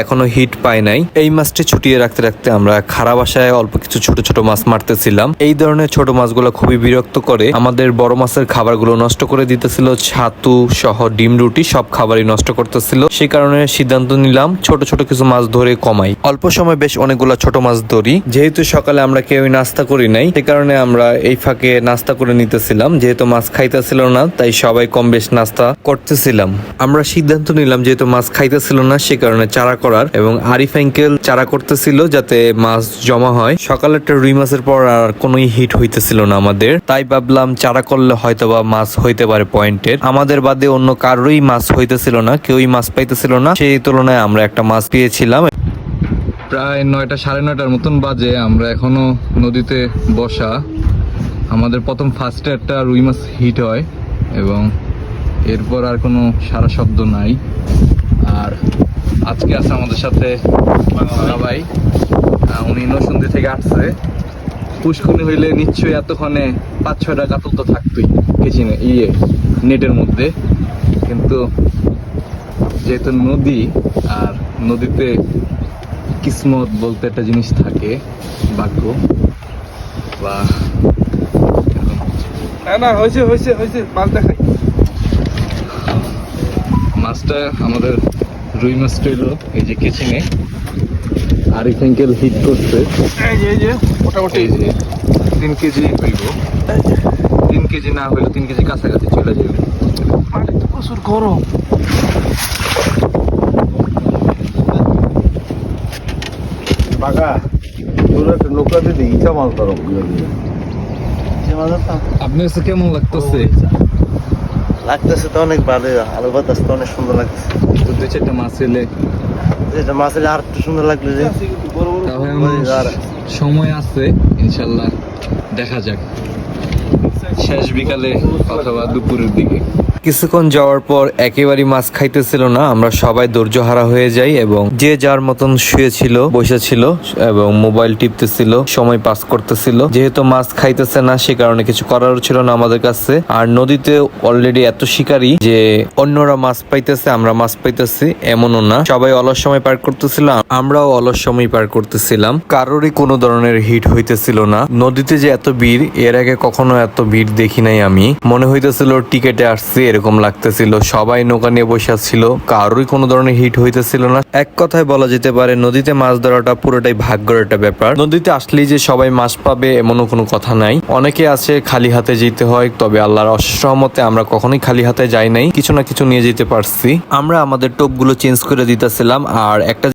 এখনো হিট পায় নাই। এই মাছটি ছুটিয়ে রাখতে রাখতে আমরা খারাপ আশায় অল্প কিছু ছোট ছোট মাছ মারতেছিলাম। এই ধরনের ছোট মাছগুলো খুবই বিরক্ত করে, আমাদের বড় মাছের খাবারগুলো নষ্ট করে দিতেছিল। ছাতু সহ ডিম রুটি সব খাবারই নষ্ট করতেছিল। সেই কারণে সিদ্ধান্ত নিলাম ছোট ছোট কিছু মাছ ধরে কমাই। অল্প সময় বেশ অনেকগুলো ছোট মাছ ধরি। যেহেতু সকালে আমরা কেউই নাস্তা করি নাই, সে কারণে আমরা এই ফাঁকে নাস্তা করে নিতেছিলাম। যেহেতু মাছ খাইতেছিল না, তাই সবাই কম বেশ নাস্তা করতেছিলাম। আমরা সিদ্ধান্ত নিলাম যেহেতু মাছ খাইতেছিল না, সে কারণে চারা করার, এবং আরিফ আঙ্কেল চারা করতেছিল যাতে মাছ জমা হয়। সকালেরটা রুই মাছের পর আর কোনোই হিট হইতেছিল না আমাদের, তাই ভাবলাম চারা করলে হয়তোবা মাছ হইতে পারে পয়েন্টের। আমাদের বাদে অন্য কারোই মাছ হইতেছিল না, কেউই মাছ পাইতেছিল না। সেই তুলনায় আমরা একটা মাছ পেয়েছিলাম। প্রায় 9টা 9:30 মতন বাজে, আমরা এখনো নদীতে বসা। আমাদের প্রথম ফার্স্টে একটা রুই মাছ হিট হয় এবং এরপর আর কোনো সারা শব্দ নাই। আর আজকে আছে আমাদের সাথে ভাই, উনি নরসিংদী থেকে আসছে। পুষ্কুনি হইলে নিশ্চয়ই এতক্ষণে 5-6টা কাতল তো থাকতোই কিচেনে নেটের মধ্যে, কিন্তু যেহেতু নদী, আর নদীতে কিসমত বলতে একটা জিনিস থাকে, ভাগ্য বা না হয়েছে হয়েছে হয়েছে, মাছ দেখাই। মাছটা আমাদের রুই মাছটা এলো এই যে কিচেনে। আরিফ আঙ্কেল হিট করছে। এই যে মোটামুটি এই যে 3 কেজি হইব। 3 কেজি না হইলে 3 কেজি কাছাকাছি চলে যাবে। পানি তো প্রচুর গরম। বাগা তোর একটা নৌকা দিদি ইচ্ছা মাছ ধরো। আপনার কাছে কেমন লাগতেছে? লাগতেছে তো অনেক ভালো, আলু বাতাস তো অনেক সুন্দর লাগতেছে। 2-4টা মাছ এলে এটা মাছের আর একটু সুন্দর লাগলো যে। তাহলে আমার সময় আছে, ইনশাল্লাহ দেখা যাক শেষ বিকালে অথবা দুপুরের দিকে। কিছুক্ষণ যাওয়ার পর একেবারেই মাছ খাইতেছিল না, আমরা সবাই ধৈর্য হারা হয়ে যাই এবং যে যার মতন শুয়েছিল, বসেছিল এবং মোবাইল টিপতেছিল, সময় পাস করতেছিল। যেহেতু মাছ খাইতেছে না, সে কারণে কিছু করার ছিল না আমাদের কাছে। আর নদীতে অলরেডি এত শিকারী যে অন্যরা মাছ পাইতেছে, আমরা মাছ পাইতেছি এমনও না। সবাই অলস সময় পার করতেছিল, আমরাও অলস সময় পার করতেছিলাম। কারোরই কোনো ধরনের হিট হইতেছিল না। নদীতে যে এত ভিড়, এর আগে কখনো এত ভিড় দেখি নাই আমি। মনে হইতেছিল টিকেটে আসছে এরকম লাগতেছিল। সবাই নৌকা নিয়ে বসে ছিল, কারোরই কোনো ধরনের হিট হইতেছিল না। এক কথায় বলা যেতে পারে নদীতে মাছ ধরাটা পুরোটাই ভাগ্যের একটা ব্যাপার। নদীতে আসলেই যে সবাই মাছ পাবে এমনও কোনো কথা নাই। অনেকে আছে খালি হাতে যেতে হয়, তবে আল্লাহর অশেষ রহমতে আমরা কখনোই খালি হাতে যাই নাই, কিছু না কিছু নিয়ে যেতে পারছি। আমরা আমাদের টোপগুলো চেঞ্জ করে দিতেছিলাম। আর একটা